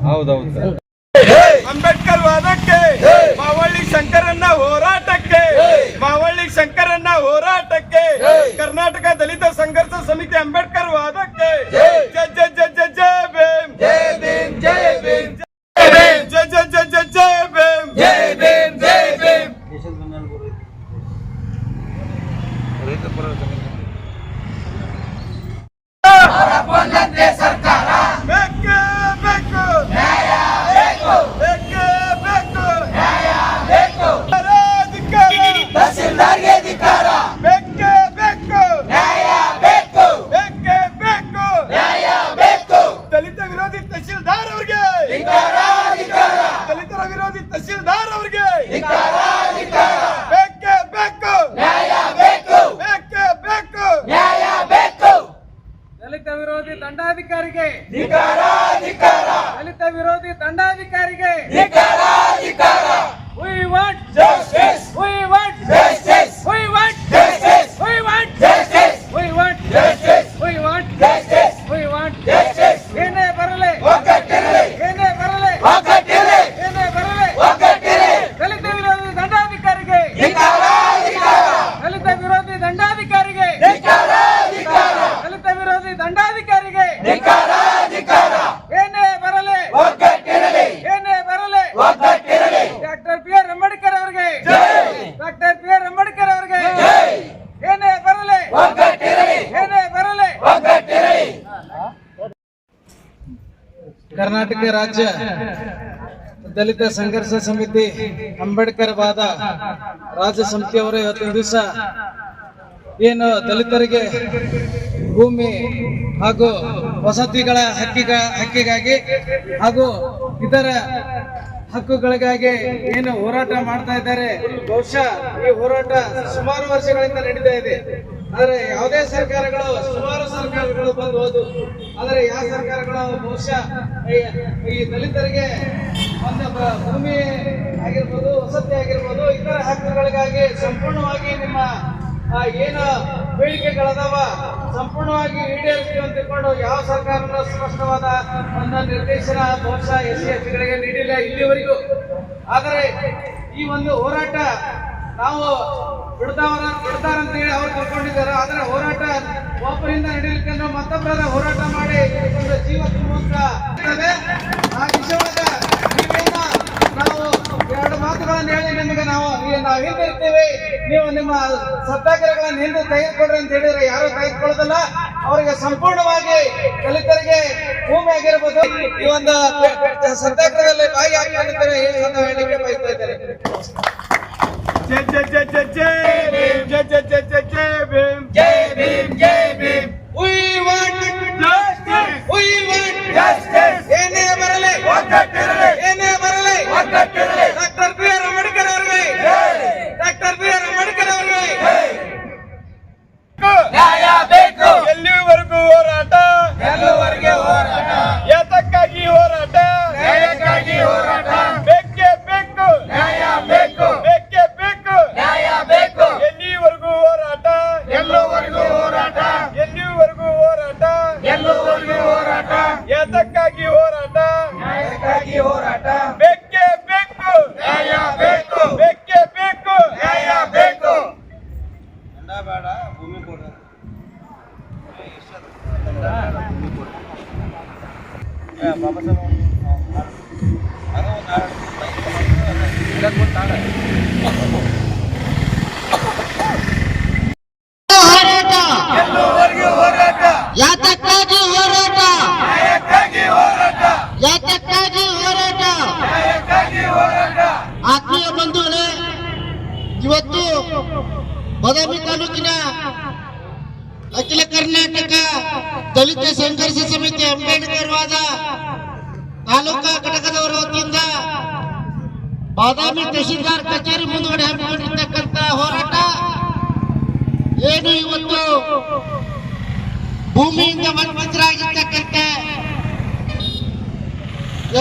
ಹೌದೌದು ಸರ್. ಅಂಬೇಡ್ಕರ್ ವಾದಕ್ಕೆ, ಮಾವಳ್ಳಿ ಶಂಕರಣ್ಣ ಹೋರಾಟಕ್ಕೆ, ಮಾವಳ್ಳಿ ಶಂಕರಣ್ಣ ಹೋರಾಟಕ್ಕೆ, ಕರ್ನಾಟಕ ದಲಿತ ಸಂಘರ್ಷ ಸಮಿತಿ ಅಂಬೇಡ್ಕರ್ ವಾದಕ್ಕೆ ಜೈ ಜೈ ಜೈ ಜೈ ಜೈ ಭೀಮ್, ಜೈ ಭೀಮ್, ಜೈ ಭೀಮ್, ಜೈ ಜೈ ಜೈ ಜೈ ಜೈ ಭೀಮ್, ಜೈ ಭೀಮ್, ಜೈ ಭೀಮ್. ಸರ್ಕಾರ ಬೇಕೇ ಬೇಕು, ನ್ಯಾಯ ಬೇಕು, ಬೇಕೇ ಬೇಕು, ನ್ಯಾಯ ಬೇಕು, ತಹಸೀಲ್ದಾರ್ಗೆ ಅಧಿಕಾರ ಬೇಕೇ ಬೇಕು, ನ್ಯಾಯ ಬೇಕು, ಬೇಕೇ ಬೇಕು, ನ್ಯಾಯ ಬೇಕು. ದಲಿತ ವಿರೋಧಿ ತಹಸೀಲ್ದಾರ್ ಅವರಿಗೆ ಧಿಕ್ಕಾರ, ದಲಿತರ ವಿರೋಧಿ ತಹಸೀಲ್ದಾರ್ ಅವರಿಗೆ ಧಿಕ್ಕಾರ, ಬೇಕೇ ಬೇಕು, ನ್ಯಾಯ ಬೇಕು, ಬೇಕೇ ಬೇಕು, ನ್ಯಾಯ ಬೇಕು. ದಲಿತ ವಿರೋಧಿ ದಂಡಾಧಿಕಾರಿಗೆ ಧಿಕ್ಕಾರ, ದಲಿತ ವಿರೋಧಿ ದಂಡಾಧಿಕಾರಿಗೆ ಧಿಕ್ಕಾರ. We want Justice, we want justice, we want justice, we want justice, we want justice, we want justice, we want justice. ಏನೇ ಬರಲಿ ಒಗ್ಗಟ್ಟಿರಲಿ, ಏನೇ ಬರಲಿ ಒಗ್ಗಟ್ಟಿರಲಿ, ಏನೇ ಬರಲಿ ಒಗ್ಗಟ್ಟಿರಲಿ. ದಲಿತ ವಿರೋಧಿ ದಂಡಾಧಿಕಾರಿಗೆ ಧಿಕ್ಕಾರ, ದಲಿತ ವಿರೋಧಿ ದಂಡಾಧಿಕಾರಿಗೆ ಧಿಕ್ಕಾರ, ದಲಿತ ವಿರೋಧಿ ದಂಡಾಧಿಕಾರಿಗೆ ಧಿಕ್ಕಾರ, ಏನೇ ಬರಲಿ ಒಗ್ಗಟ್ಟಿರಲಿ, ಏನೇ ಬರಲಿ ಒಗ್ಗಟ್ಟಿರಲಿ. Doctor B R. ಅಂಬೇಡ್ಕರ್ ಅವರಿಗೆ ಡಾಕ್ಟರ್ ಬಿ.ಆರ್. ಅಂಬೇಡ್ಕರ್ ಅವರಿಗೆ ಏನೇ ಬರಲಿ ಒಗ್ಗಟ್ಟಿರಲಿ, ಏನೇ ಬರಲಿ ಒಗ್ಗಟ್ಟಿರಲಿ. ಕರ್ನಾಟಕ ರಾಜ್ಯ ದಲಿತ ಸಂಘರ್ಷ ಸಮಿತಿ ಅಂಬೇಡ್ಕರ್ ವಾದ ರಾಜ್ಯ ಸಮಿತಿಯವರು ಇವತ್ತಿನ ದಿವಸ ಏನು ದಲಿತರಿಗೆ ಭೂಮಿ ಹಾಗೂ ವಸತಿಗಳ ಹಕ್ಕಿಗಾಗಿ ಹಾಗೂ ಇತರ ಹಕ್ಕುಗಳಿಗಾಗಿ ಏನು ಹೋರಾಟ ಮಾಡ್ತಾ ಇದ್ದಾರೆ. ಬಹುಶಃ ಈ ಹೋರಾಟ ಸುಮಾರು ವರ್ಷಗಳಿಂದ ನಡೀತಾ ಇದೆ. ಆದರೆ ಯಾವುದೇ ಸರ್ಕಾರಗಳು, ಸುಮಾರು ಸರ್ಕಾರಗಳು ಬಂದು ಹೋದು, ಆದರೆ ಯಾವ ಸರ್ಕಾರಗಳು ಬಹುಶಃ ಈ ದಲಿತರಿಗೆ ಒಂದು ಭೂಮಿ ಆಗಿರ್ಬೋದು, ವಸತಿ ಆಗಿರ್ಬೋದು, ಇತರ ಹಕ್ಕುಗಳಿಗಾಗಿ ಸಂಪೂರ್ಣವಾಗಿ ನಿಮ್ಮ ಏನು ಬೇಡಿಕೆಗಳದಾವ ಸಂಪೂರ್ಣವಾಗಿ ಈಡೇರಿಸ್ತೀವಿ ಅಂತ ತಿಳ್ಕೊಂಡು ಯಾವ ಸರ್ಕಾರದ ಸ್ಪಷ್ಟವಾದ ಒಂದು ನಿರ್ದೇಶನ ಬಹುಶಃ SC/STಗಳಿಗೆ ನೀಡಿಲ್ಲ ಇಲ್ಲಿವರೆಗೂ. ಆದರೆ ಈ ಒಂದು ಹೋರಾಟ ನಾವು ಬಿಡ್ತಾರಂತ ಹೇಳಿ ಅವ್ರು ಕರ್ಕೊಂಡಿದ್ದಾರೆ. ಆದರೆ ಹೋರಾಟ ಒಬ್ಬರಿಂದ ನಡೀಲಿಕ್ಕೆ ಮತ್ತೊಬ್ಬರ ಹೋರಾಟ ಮಾಡಿ ಒಂದು ಜೀವ ತುಂಬುವಂತ ಆ ವಿಷಯವಾಗ ನೀವೇನ ನಾವು ಎರಡು ಮಾತುಗಳನ್ನು ಹೇಳಿ ನಿಮಗೆ ನಾವು ಹಿಂದಿರ್ತೀವಿ, ನೀವು ನಿಮ್ಮ ಸತ್ಯಾಗ್ರಹಗಳನ್ನು ಹಿಂದೆ ತೆಗೆದುಕೊಡ್ರಿ ಅಂತ ಹೇಳಿದ್ರೆ ಯಾರು ತೆಗೆದುಕೊಳ್ಳೋದಿಲ್ಲ. ಅವರಿಗೆ ಸಂಪೂರ್ಣವಾಗಿ ದಲಿತರಿಗೆ ಭೂಮಿ ಆಗಿರ್ಬೋದು ಈ ಒಂದು ಸತ್ಯಾಗ್ರಹದಲ್ಲಿ ಭಾಗಿಯಾಗಿರುತ್ತಾರೆ ಹೇಳಲಿಕ್ಕೆ ಬಯಸ್ತಾ ಇದ್ದಾರೆ. ಜೈ ಜೈ ಜೈ ಜೈ ಜೈ ಭೀಮ್, ಜೈ ಜೈ ಜೈ ಜೈ ಜೈ ಭೀಮ್, ಜೈ ಭೀಮ್, ಜೈ Bhim. We want justice, we want justice. ಏನೇ ಬರಲಿ ಒಗ್ಗಟ್ಟಿರಲಿ, ಏನೇ ಬರಲಿ ಒಗ್ಗಟ್ಟಿರಲಿ. Doctor B R. ಅಂಬೇಡ್ಕರ್ ಅವರಿಗೆ ಡಾಕ್ಟರ್ ಬಿ.ಆರ್. ಅಂಬೇಡ್ಕರ್ ಅವರಿಗೆ ನ್ಯಾಯ ಬೇಕು, ಎಲ್ಲಿವರೆಗೂ ಹೋರಾಟ, ಎಲ್ಲವರೆಗೆ ಹೋರಾಟ, ಯಾತಕ್ಕಾಗಿ ಹೋರಾಟ, ನ್ಯಾಯಕ್ಕಾಗಿ ಹೋರಾಟ, ಬೇಕೇ ಬೇಕು, ನ್ಯಾಯ ಬೇಕು, ಬೇಕೇ ಬೇಕು, ನ್ಯಾಯ ಬೇಕು. ಎಲ್ಲಿವರೆಗೂ ಹೋರಾಟ, ಎಲ್ಲವರೆಗೂ ಹೋರಾಟ, ಎಲ್ಲಿವರೆಗೂ ಹೋರಾಟ, ಎಲ್ಲವರೆಗೂ ಹೋರಾಟ, ಯಾತಕ್ಕಾಗಿ ಹೋರಾಟ, ನ್ಯಾಯಕ್ಕಾಗಿ ಹೋರಾಟ, ಬೇಕೇ ಬೇಕು, ನ್ಯಾಯ ಬೇಕು, ಬೇಕೇ ಬೇಕು, ನ್ಯಾಯ ಬೇಕು. ಬೇಡ ಭೂಮಿ ಕೊಡ ಬಾಬಾ ಹೋರಾಟ, ಯಾತಕ್ಕಾಗಿ ಹೋರಾಟ, ನ್ಯಾಯಕ್ಕಾಗಿ ಹೋರಾಟ, ಯಾತಕ್ಕಾಗಿ ಹೋರಾಟ. ನ್ಯಾಯಕ್ಕಾಗಿ ಹೋರಾಟ. ಆತ್ಮೀಯ ಬಂಧುಗಳೇ, ಇವತ್ತು ಬಾದಾಮಿ ತಾಲೂಕಿನ ಅಖಿಲ ಕರ್ನಾಟಕ ದಲಿತ ಸಂಘರ್ಷ ಸಮಿತಿ ಅಂಬೇಡ್ಕರ್ ವಾದ ತಾಲೂಕಾ ಘಟಕದವರ ವತಿಯಿಂದ ಬಾದಾಮಿ ತಹಶೀಲ್ದಾರ್ ಕಚೇರಿ ಮುಂದುಗಡೆ ಹಮ್ಮಿಕೊಂಡಿರ್ತಕ್ಕಂಥ ಹೋರಾಟ ಏನು ಇವತ್ತು ಭೂಮಿಯಿಂದ ವಂಚಿತರಾಗಿರ್ತಕ್ಕಂಥ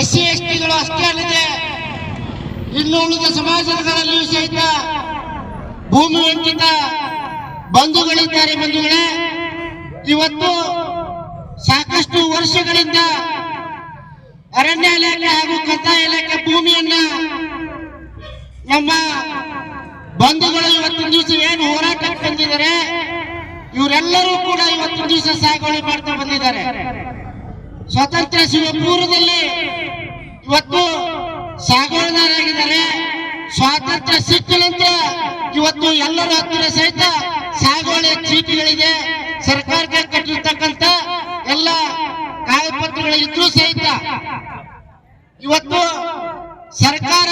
SC/STಗಳು ಅಷ್ಟೇ ಅಲ್ಲದೆ ಇನ್ನು ಉಳಿದ ಸಮಾಜಗಳಲ್ಲಿಯೂ ಸಹಿತ ಭೂಮಿ ವಂಚಿತ ಬಂಧುಗಳಿದ್ದಾರೆ. ಬಂಧುಗಳೇ, ಇವತ್ತು ಸಾಕಷ್ಟು ಸಾಕಷ್ಟು ವರ್ಷಗಳಿಂದ ಅರಣ್ಯ ಇಲಾಖೆ ಹಾಗೂ ಕಂದಾಯ ಇಲಾಖೆ ಭೂಮಿಯನ್ನ ನಮ್ಮ ಬಂಧುಗಳು ಇವತ್ತಿನ ದಿವಸ ಏನು ಹೋರಾಟಕ್ಕೆ ಬಂದಿದ್ದಾರೆ, ಇವರೆಲ್ಲರೂ ಕೂಡ ಇವತ್ತಿನ ದಿವಸ ಸಾಗುವಳಿ ಮಾಡ್ತಾ ಬಂದಿದ್ದಾರೆ. ಸ್ವಾತಂತ್ರ್ಯ ಸಿಗುವ ಪೂರ್ವದಲ್ಲಿ ಇವತ್ತು ಸಾಗುವಳಿದಾರರಾಗಿದ್ದಾರೆ. ಸ್ವಾತಂತ್ರ್ಯ ಸಿಕ್ಕ ನಂತರ ಇವತ್ತು ಎಲ್ಲರ ಹತ್ತಿರ ಸಹಿತ ಸಾಗುವಳಿ ಚೀಟಿಗಳಿದೆ. ಸರ್ಕಾರಕ್ಕೆ ಕಟ್ಟಿರ್ತಕ್ಕಂಥ ಎಲ್ಲ ಕಾಗದಪತ್ರಗಳು ಇದ್ರೂ ಸಹಿತ ಇವತ್ತು ಸರ್ಕಾರ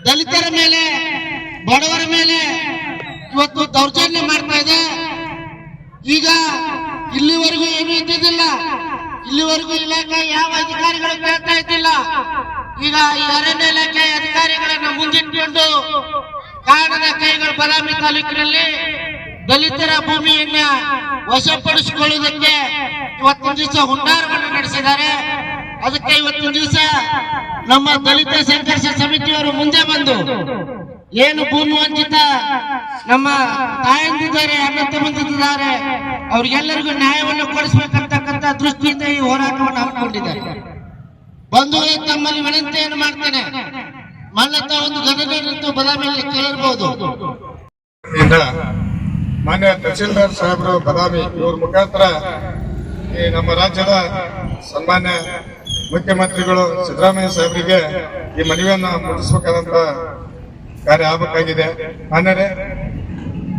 ದಲಿತರ ಮೇಲೆ, ಬಡವರ ಮೇಲೆ ಇವತ್ತು ದೌರ್ಜನ್ಯ ಮಾಡ್ತಾ ಇದೆ. ಈಗ ಇಲ್ಲಿವರೆಗೂ ಏನೂ ಇದ್ದಿದ್ದಿಲ್ಲ. ಇಲ್ಲಿವರೆಗೂ ಇಲಾಖೆ ಯಾವ ಅಧಿಕಾರಿಗಳು ಕೇಳ್ತಾ ಇದ್ದಿಲ್ಲ. ಈಗ ಈ ಅರಣ್ಯ ಇಲಾಖೆ ಅಧಿಕಾರಿಗಳನ್ನ ಮುಂದಿಟ್ಟುಕೊಂಡು ಕಾಡದ ಕೈಗಳು ಬದಾಮಿ ತಾಲೂಕಿನಲ್ಲಿ ದಲಿತರ ಭೂಮಿಯನ್ನ ವಶಪಡಿಸಿಕೊಳ್ಳುವುದಕ್ಕೆ ಇವತ್ತಿನ ದಿವಸ ಹುನ್ನಾರವನ್ನು ನಡೆಸಿದ್ದಾರೆ. ಅದಕ್ಕೆ ಇವತ್ತಿನ ದಿವಸ ನಮ್ಮ ದಲಿತ ಸಂಘರ್ಷ ಸಮಿತಿಯವರು ಮುಂದೆ ಬಂದು ಏನು ಭೂಮಿ ವಂಚಿತ ನಮ್ಮ ತಾಯಂದಿದ್ದಾರೆ, ಅಣ್ಣ ತಮ್ಮಂದಿದ್ದಾರೆ, ಅವ್ರಿಗೆಲ್ಲರಿಗೂ ನ್ಯಾಯವನ್ನು ಕೊಡಿಸಬೇಕಂತಕ್ಕಂಥ ದೃಷ್ಟಿಯಿಂದ ಈ ಹೋರಾಟವನ್ನು ಹಮ್ಮಿಕೊಂಡಿದ್ದಾರೆ. ಬಂದು ತಮ್ಮಲ್ಲಿ ವಿನಂತಿಯನ್ನು ಮಾಡ್ತೇನೆ, ಮಲ್ಲತ್ತ ಒಂದು ಘಟನೆಯನ್ನು ಬದಾಮಿಯಲ್ಲಿ ಕೇಳಿರ್ಬೋದು. ಮಾನ್ಯ ತಹಸೀಲ್ದಾರ್ ಸಾಹೇಬರು ಬದಾಮಿ ಇವ್ರ ಮುಖಾಂತರ ಈ ನಮ್ಮ ರಾಜ್ಯದ ಸನ್ಮಾನ್ಯ ಮುಖ್ಯಮಂತ್ರಿಗಳು ಸಿದ್ದರಾಮಯ್ಯ ಸಾಹೇಬರಿಗೆ ಈ ಮನವಿಯನ್ನು ಮುಟ್ಟಿಸಬೇಕಾದಂತ ಕಾರ್ಯ ಆಗಬೇಕಾಗಿದೆ. ಮಾನ್ಯರೇ,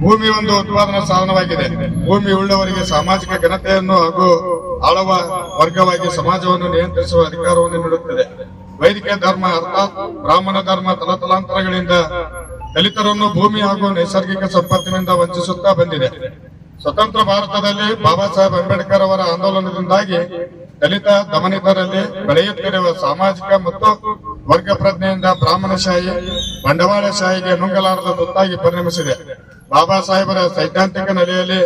ಭೂಮಿ ಒಂದು ಉತ್ಪಾದನಾ ಸಾಧನವಾಗಿದೆ. ಭೂಮಿ ಉಳ್ಳವರಿಗೆ ಸಾಮಾಜಿಕ ಘನತೆಯನ್ನು ಹಾಗೂ ಆಳವ ವರ್ಗವಾಗಿ ಸಮಾಜವನ್ನು ನಿಯಂತ್ರಿಸುವ ಅಧಿಕಾರವನ್ನು ನೀಡುತ್ತದೆ. ವೈದಿಕ ಧರ್ಮ ಅರ್ಥಾತ್ ಬ್ರಾಹ್ಮಣ ಧರ್ಮ ತಲತಲಾಂತರಗಳಿಂದ ದಲಿತರನ್ನು ಭೂಮಿ ಹಾಗೂ ನೈಸರ್ಗಿಕ ಸಂಪತ್ತಿನಿಂದ ವಂಚಿಸುತ್ತಾ ಬಂದಿದೆ. ಸ್ವತಂತ್ರ ಭಾರತದಲ್ಲಿ ಬಾಬಾ ಸಾಹೇಬ್ ಅಂಬೇಡ್ಕರ್ ಅವರ ಆಂದೋಲನದಿಂದಾಗಿ ದಲಿತ ದಮನಿತರಲ್ಲಿ ಬೆಳೆಯುತ್ತಿರುವ ಸಾಮಾಜಿಕ ಮತ್ತು ವರ್ಗ ಪ್ರಜ್ಞೆಯಿಂದ ಬ್ರಾಹ್ಮಣಶಾಹಿ ಬಂಡವಾಳಶಾಹಿಗೆ ನುಂಗಲಾರದ ತುತ್ತಾಗಿ ಪರಿಣಮಿಸಿದೆ. ಬಾಬಾ ಸಾಹೇಬರ ಸೈದ್ಧಾಂತಿಕ ನೆಲೆಯಲ್ಲಿ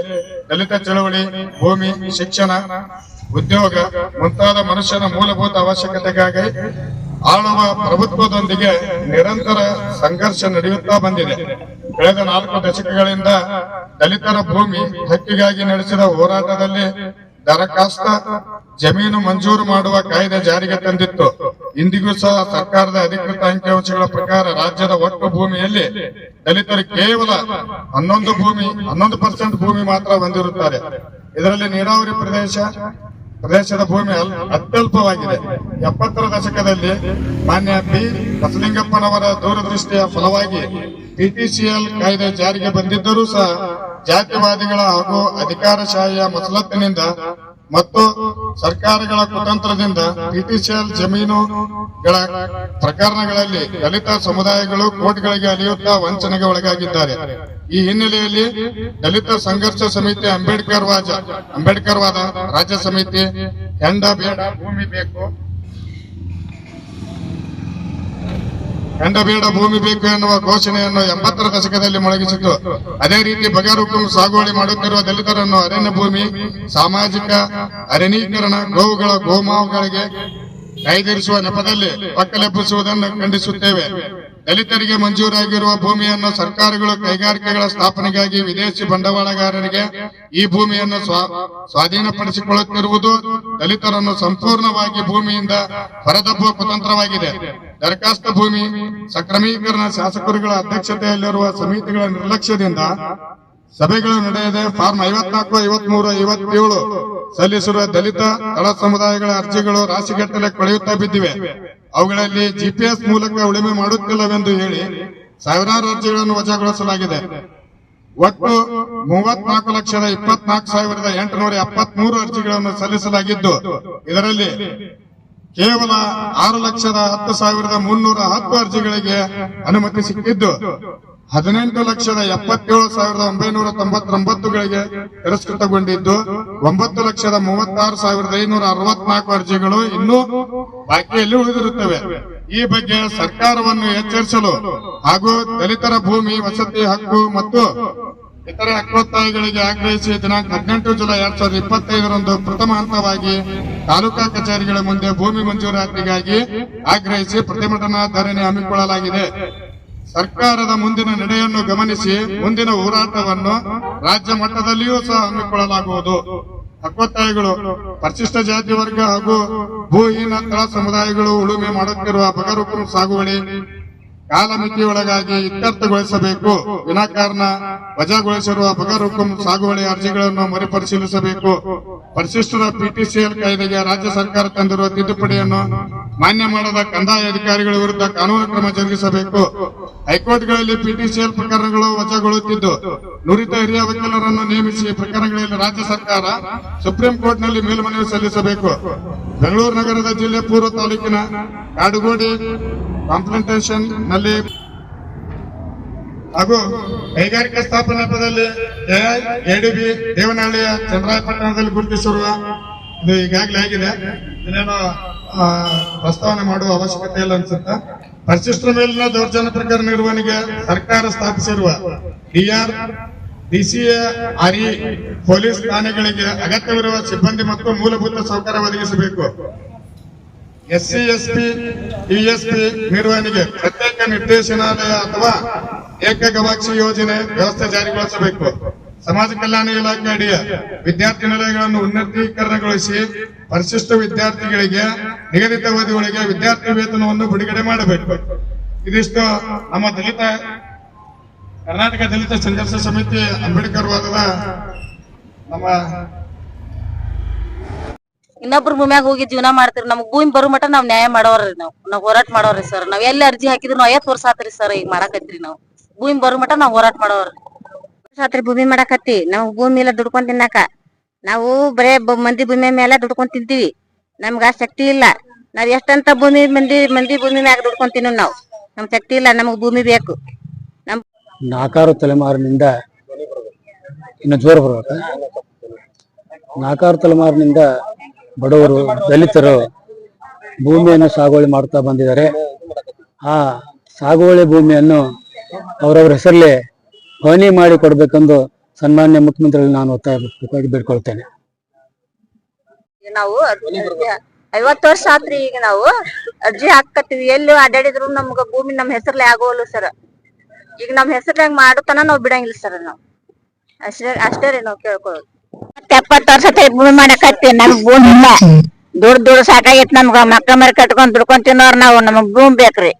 ದಲಿತ ಚಳವಳಿ, ಭೂಮಿ, ಶಿಕ್ಷಣ, ಉದ್ಯೋಗ ಮುಂತಾದ ಮನುಷ್ಯನ ಮೂಲಭೂತ ಅವಶ್ಯಕತೆಗಾಗಿ ಆಳುವ ಪ್ರಭುತ್ವದೊಂದಿಗೆ ನಿರಂತರ ಸಂಘರ್ಷ ನಡೆಯುತ್ತಾ ಬಂದಿದೆ. ಕಳೆದ 4 ದಶಕಗಳಿಂದ ದಲಿತರ ಭೂಮಿ ಹಕ್ಕಿಗಾಗಿ ನಡೆಸಿದ ಹೋರಾಟದಲ್ಲಿ ದರಖಾಸ್ತ ಜಮೀನು ಮಂಜೂರು ಮಾಡುವ ಕಾಯ್ದೆ ಜಾರಿಗೆ ತಂದಿತ್ತು. ಇಂದಿಗೂ ಸಹ ಸರ್ಕಾರದ ಅಧಿಕೃತ ಅಂಕಿಅಂಶಗಳ ಪ್ರಕಾರ ರಾಜ್ಯದ ಒಟ್ಟು ಭೂಮಿಯಲ್ಲಿ ದಲಿತರು ಕೇವಲ 11% ಭೂಮಿ ಮಾತ್ರ ಹೊಂದಿರುತ್ತಾರೆ. ಇದರಲ್ಲಿ ನೀರಾವರಿ ಪ್ರದೇಶದ ಭೂಮಿ ಅತ್ಯಲ್ಪವಾಗಿದೆ. 70ರ ದಶಕದಲ್ಲಿ ಮಾನ್ಯ ಪಿ ಬಸಲಿಂಗಪ್ಪನವರ ದೂರದೃಷ್ಟಿಯ ಫಲವಾಗಿ ಪಿಟಿಸಿಎಲ್ ಕಾಯ್ದೆ ಜಾರಿಗೆ ಬಂದಿದ್ದರೂ ಸಹ ಜಾತಿವಾದಿಗಳ ಹಾಗೂ ಅಧಿಕಾರಶಾಹಿಯ ಮಸಲತ್ತಿನಿಂದ ಮತ್ತು ಸರ್ಕಾರಗಳ ಕುತಂತ್ರದಿಂದ ಪಿಟಿಸಿಎಲ್ ಜಮೀನುಗಳ ಪ್ರಕರಣಗಳಲ್ಲಿ ದಲಿತ ಸಮುದಾಯಗಳು ಕೋರ್ಟ್ಗಳಿಗೆ ಅಲಿಯುತ್ತಾ ವಂಚನೆಗೆ ಒಳಗಾಗಿದ್ದಾರೆ. ಈ ಹಿನ್ನೆಲೆಯಲ್ಲಿ ದಲಿತ ಸಂಘರ್ಷ ಸಮಿತಿ ಅಂಬೇಡ್ಕರ್ ವಾದ ರಾಜ್ಯ ಸಮಿತಿ ಹೆಂಡ ಬೇಡ ಭೂಮಿ ಬೇಕು ಎನ್ನುವ ಘೋಷಣೆಯನ್ನು 80ರ ದಶಕದಲ್ಲಿ ಮೊಳಗಿಸಿತು. ಅದೇ ರೀತಿ ಬಗರ್ ಹುಕುಂ ಸಾಗುವಳಿ ಮಾಡುತ್ತಿರುವ ದಲಿತರನ್ನು ಅರಣ್ಯ ಭೂಮಿ, ಸಾಮಾಜಿಕ ಅರಣ್ಯೀಕರಣ, ಗೋವುಗಳ ಗೋಮಾವುಗಳಿಗೆ ಕಾಯ್ದಿರಿಸುವ ನೆಪದಲ್ಲಿ ಪಕ್ಕಲೆಬ್ಬಿಸುವುದನ್ನು ಖಂಡಿಸುತ್ತೇವೆ. ದಲಿತರಿಗೆ ಮಂಜೂರಾಗಿರುವ ಭೂಮಿಯನ್ನು ಸರ್ಕಾರಗಳು ಕೈಗಾರಿಕೆಗಳ ಸ್ಥಾಪನೆಗಾಗಿ ವಿದೇಶಿ ಬಂಡವಾಳಗಾರರಿಗೆ ಈ ಭೂಮಿಯನ್ನು ಸ್ವಾಧೀನಪಡಿಸಿಕೊಳ್ಳುತ್ತಿರುವುದು ದಲಿತರನ್ನು ಸಂಪೂರ್ಣವಾಗಿ ಭೂಮಿಯಿಂದ ಹೊರದಬ್ಬುವ ಕುತಂತ್ರವಾಗಿದೆ. ದರಖಾಸ್ತು ಭೂಮಿ ಸಕ್ರಮೀಕರಣ ಶಾಸಕರುಗಳ ಅಧ್ಯಕ್ಷತೆಯಲ್ಲಿರುವ ಸಮಿತಿಗಳ ನಿರ್ಲಕ್ಷ್ಯದಿಂದ ಸಭೆಗಳು ನಡೆಯದೆ ಫಾರ್ಮ್ 54, 53, 57 ಸಲ್ಲಿಸಿರುವ ದಲಿತ ತಳ ಸಮುದಾಯಗಳ ಅರ್ಜಿಗಳು ರಾಶಿಗಟ್ಟಲೆ ಕೊಳೆಯುತ್ತಾ ಬಿದ್ದಿವೆ. ಅವುಗಳಲ್ಲಿ ಜಿಪಿಎಸ್ ಮೂಲಕ ಉಳುಮೆ ಮಾಡುತ್ತಿಲ್ಲವೆಂದು ಹೇಳಿ ಸಾವಿರಾರು ಅರ್ಜಿಗಳನ್ನು ವಜಾಗೊಳಿಸಲಾಗಿದೆ. ಒಟ್ಟು 34,24,873 ಅರ್ಜಿಗಳನ್ನು ಸಲ್ಲಿಸಲಾಗಿದ್ದು ಇದರಲ್ಲಿ ಕೇವಲ 6,10,310 ಅರ್ಜಿಗಳಿಗೆ ಅನುಮತಿ ಸಿಕ್ಕಿದ್ದು 18,77,999ಗಳಿಗೆ ತಿರಸ್ಕೃತಗೊಂಡಿದ್ದು 9,36,564 ಅರ್ಜಿಗಳು ಇನ್ನೂ ಬಾಕಿಯಲ್ಲಿ ಉಳಿದಿರುತ್ತವೆ. ಈ ಬಗ್ಗೆ ಸರ್ಕಾರವನ್ನು ಎಚ್ಚರಿಸಲು ಹಾಗೂ ದಲಿತರ ಭೂಮಿ, ವಸತಿ ಹಕ್ಕು ಮತ್ತು ಇತರೆ ಹಕ್ಕೊತ್ತಾಯಗಳಿಗೆ ಆಗ್ರಹಿಸಿ ದಿನಾಂಕ 18 ಜುಲೈ 2025ರಂದು ಪ್ರಥಮ ಹಂತವಾಗಿ ತಾಲೂಕಾ ಕಚೇರಿಗಳ ಮುಂದೆ ಭೂಮಿ ಮಂಜೂರಾತಿಗಾಗಿ ಆಗ್ರಹಿಸಿ ಪ್ರತಿಭಟನಾ ಧರಣಿ ಹಮ್ಮಿಕೊಳ್ಳಲಾಗಿದೆ. ಸರ್ಕಾರದ ಮುಂದಿನ ನಡೆಯನ್ನು ಗಮನಿಸಿ ಮುಂದಿನ ಹೋರಾಟವನ್ನು ರಾಜ್ಯ ಮಟ್ಟದಲ್ಲಿಯೂ ಸಹ ಹಮ್ಮಿಕೊಳ್ಳಲಾಗುವುದು. ಹಕ್ಕೊತ್ತಾಯಗಳು ಪರಿಶಿಷ್ಟ ಜಾತಿ ವರ್ಗ ಹಾಗೂ ಭೂಹೀನ ತಳ ಸಮುದಾಯಗಳು ಉಳುಮೆ ಮಾಡುತ್ತಿರುವ ಬಗರುಕುಂ ಸಾಗುವಳಿ ಕಾಲಮಿತಿಯೊಳಗಾಗಿ ಇತ್ಯರ್ಥಗೊಳಿಸಬೇಕು. ವಿನಾಕಾರಣ ವಜಾಗೊಳಿಸಿರುವ ಬಗರುಕುಂ ಸಾಗುವಳಿ ಅರ್ಜಿಗಳನ್ನು ಮರುಪರಿಶೀಲಿಸಬೇಕು. ಪರಿಶಿಷ್ಟರ ಪಿಟಿಸಿಎಲ್ ಕಾಯ್ದೆಗೆ ರಾಜ್ಯ ಸರ್ಕಾರ ತಂದಿರುವ ತಿದ್ದುಪಡಿಯನ್ನು ಮಾನ್ಯ ಮಾಡದ ಕಂದಾಯ ಅಧಿಕಾರಿಗಳ ವಿರುದ್ಧ ಕಾನೂನು ಕ್ರಮ ಜರುಗಿಸಬೇಕು. ಹೈಕೋರ್ಟ್ಗಳಲ್ಲಿ ಪಿಟಿಸಿಎಲ್ ಪ್ರಕರಣಗಳು ವಜಾಗೊಳ್ಳುತ್ತಿದ್ದು ನುರಿತ ಹಿರಿಯ ವಕೀಲರನ್ನು ನೇಮಿಸಿ ಪ್ರಕರಣಗಳಲ್ಲಿ ರಾಜ್ಯ ಸರ್ಕಾರ ಸುಪ್ರೀಂ ಕೋರ್ಟ್ನಲ್ಲಿ ಮೇಲ್ಮನವಿ ಸಲ್ಲಿಸಬೇಕು. ಬೆಂಗಳೂರು ನಗರದ ಜಿಲ್ಲೆ ಪೂರ್ವ ತಾಲೂಕಿನ ಕಾಡುಗೋಡಿ ಕಾಂಪ್ಲಿಮೆಂಟೇಷನ್ ನಲ್ಲಿ ಹಾಗೂ ಕೈಗಾರಿಕಾ ಸ್ಥಾಪನಾ ಪದದಲ್ಲಿ ಎಡಿಬಿ ದೇವನಹಳ್ಳಿಯ ಚಂದ್ರಾಯಪಟ್ಟಣದಲ್ಲಿ ಗುರುತಿಸಿರುವ ಇದು ಈಗಾಗಲೇ ಆಗಿದೆ. ಇನ್ನೇನು ಪ್ರಸ್ತಾವನೆ ಮಾಡುವ ಅವಶ್ಯಕತೆ ಇಲ್ಲ ಅನ್ಸುತ್ತೆ. ಪರಿಶಿಷ್ಟರ ಮೇಲಿನ ದೌರ್ಜನ್ಯ ಪ್ರಕರಣ ನಿರ್ವಹಣೆಗೆ ಸರ್ಕಾರ ಸ್ಥಾಪಿಸಿರುವ ಡಿಸಿಎ ಆರ್ಇ ಪೊಲೀಸ್ ಠಾಣೆಗಳಿಗೆ ಅಗತ್ಯವಿರುವ ಸಿಬ್ಬಂದಿ ಮತ್ತು ಮೂಲಭೂತ ಸೌಕರ್ಯ ಒದಗಿಸಬೇಕು. ಎಸ್ಸಿ ಎಸ್ಪಿ ಟಿಎಸ್ಪಿ ನಿರ್ವಹಣೆಗೆ ಪ್ರತ್ಯೇಕ ನಿರ್ದೇಶನಾಲಯ ಅಥವಾ ಏಕಗವಾಕ್ಷಿ ಯೋಜನೆ ವ್ಯವಸ್ಥೆ ಜಾರಿಗೊಳಿಸಬೇಕು. ಸಮಾಜ ಕಲ್ಯಾಣ ಇಲಾಖೆ ಅಡಿಯ ವಿದ್ಯಾರ್ಥಿ ನಿಲಯಗಳನ್ನು ಉನ್ನತೀಕರಣಗೊಳಿಸಿ ಪರಿಶಿಷ್ಟ ವಿದ್ಯಾರ್ಥಿಗಳಿಗೆ ನಿಗದಿತ ಅವಧಿಯೊಳಗೆ ವಿದ್ಯಾರ್ಥಿ ವೇತನವನ್ನು ಬಿಡುಗಡೆ ಮಾಡಬೇಕು. ಇದಿಷ್ಟು ನಮ್ಮ ಕರ್ನಾಟಕ ದಲಿತ ಸಂಘರ್ಷ ಸಮಿತಿ ಅಂಬೇಡ್ಕರ್ ವಾದದ ನಮ್ಮ ಇನ್ನೊಬ್ರ ಭೂಮ್ಯಾಗ ಹೋಗಿ ಜೀವನ ಮಾಡ್ತೀರಿ. ನಮ್ಗ್ ಭೂಮಿ ಬರೋ ಮಟ ನಾವ್ ನ್ಯಾಯ ಮಾಡೋರ್ರಿ. ನಾವ್ ಹೋರಾಟ ಮಾಡೋರ್ರಿ ಸರ್. ನಾವ್ ಎಲ್ಲಿ ಅರ್ಜಿ ಹಾಕಿದ್ರು 50 ವರ್ಷ ಆತ್ರಿ ಸರ್. ಈಗ ಮಾಡಾಕತ್ರಿ ನಾವ್ ಭೂಮಿ ಬರೋ ಮಟ ನಾವ್ ಹೋರಾಟ ಮಾಡೋರ್ರಿ. ಆತ್ರಿ ಭೂಮಿ ಮಾಡಾಕತ್ತಿ. ನಮಗ್ ಭೂಮಿ ಇಲ್ಲ ದುಡ್ಕೊಂಡ್ ತಿನ್ನಾಕ. ನಾವು ಬರೇ ಮಂದಿ ಭೂಮಿ ಮೇಲೆ ದುಡ್ಕೊಂಡ್ ತಿಂತೀವಿ. ನಮ್ಗ ಆ ಶಕ್ತಿ ಇಲ್ಲ. ನಾವ್ ಎಷ್ಟಂತ ಮಂದಿ ಭೂಮಿ ಮ್ಯಾಗ ದುಡ್ಕೊಂಡ್ ತಿನ್ನೋ ನಾವ್. ನಮ್ ಶಕ್ತಿ ಇಲ್ಲ. ನಮಗ್ ಭೂಮಿ ಬೇಕು. ನಮ್ 4 ತಲೆಮಾರಿನಿಂದ ಇನ್ನು ಜೋರು ಬರ್ಬೇಕ. 4 ತಲೆಮಾರಿನಿಂದ ಬಡವರು ದಲಿತರು ಭೂಮಿಯನ್ನು ಸಾಗುವಳಿ ಮಾಡುತ್ತಾ ಬಂದಿದ್ದಾರೆ. ಆ ಸಾಗುವಳಿ ಭೂಮಿಯನ್ನು ಅವರವರ ಹೆಸರಲ್ಲೇ ಗಣಿ ಮಾಡಿ ಕೊಡ್ಬೇಕೆಂದು ಸನ್ಮಾನ್ಯ ಮುಖ್ಯಮಂತ್ರಿಗಳು ನಾನು ಒತ್ತಾಯಪೂರ್ವಕವಾಗಿ ಬೇಡ್ಕೊಳ್ತೇನೆ. ನಾವು 50 ವರ್ಷ ಆತ್ರಿ. ಈಗ ನಾವು ಅರ್ಜಿ ಹಾಕತ್ತೀವಿ. ಎಲ್ಲಿ ಅಡ್ಡಾಡಿದ್ರು ನಮ್ಗ ಭೂಮಿ ನಮ್ ಹೆಸರ್ಲೆ ಆಗೋಲ್ಲ ಸರ್. ಈಗ ನಮ್ ಹೆಸರ್ನಾಗ ಮಾಡುತ್ತಾನ ನಾವ್ ಬಿಡಂಗಿಲ್ಲ ಸರ್. ನಾವ್ ಅಷ್ಟೇ ರೀ ನಾವ್ ಕೇಳ್ಕೊಳ್ಳೋದು. 70 ವರ್ಷ ಭೂಮಿ ಮಾಡಕತ್ತಿ. ನಮ್ಗ್ ಭೂಮಿ ಇಲ್ಲ. ದುಡ್ಡು ಸಾಕಾಗೈತಿ ನಮ್ಗ. ಮಕ್ಕ ಮರಿ ಕಟ್ಕೊಂಡ್ ದುಡ್ಕೊಂಡ್ ತಿನ್ನೋರ್ ನಾವು. ನಮಗ್ ಭೂಮಿ ಬೇಕ್ರಿ.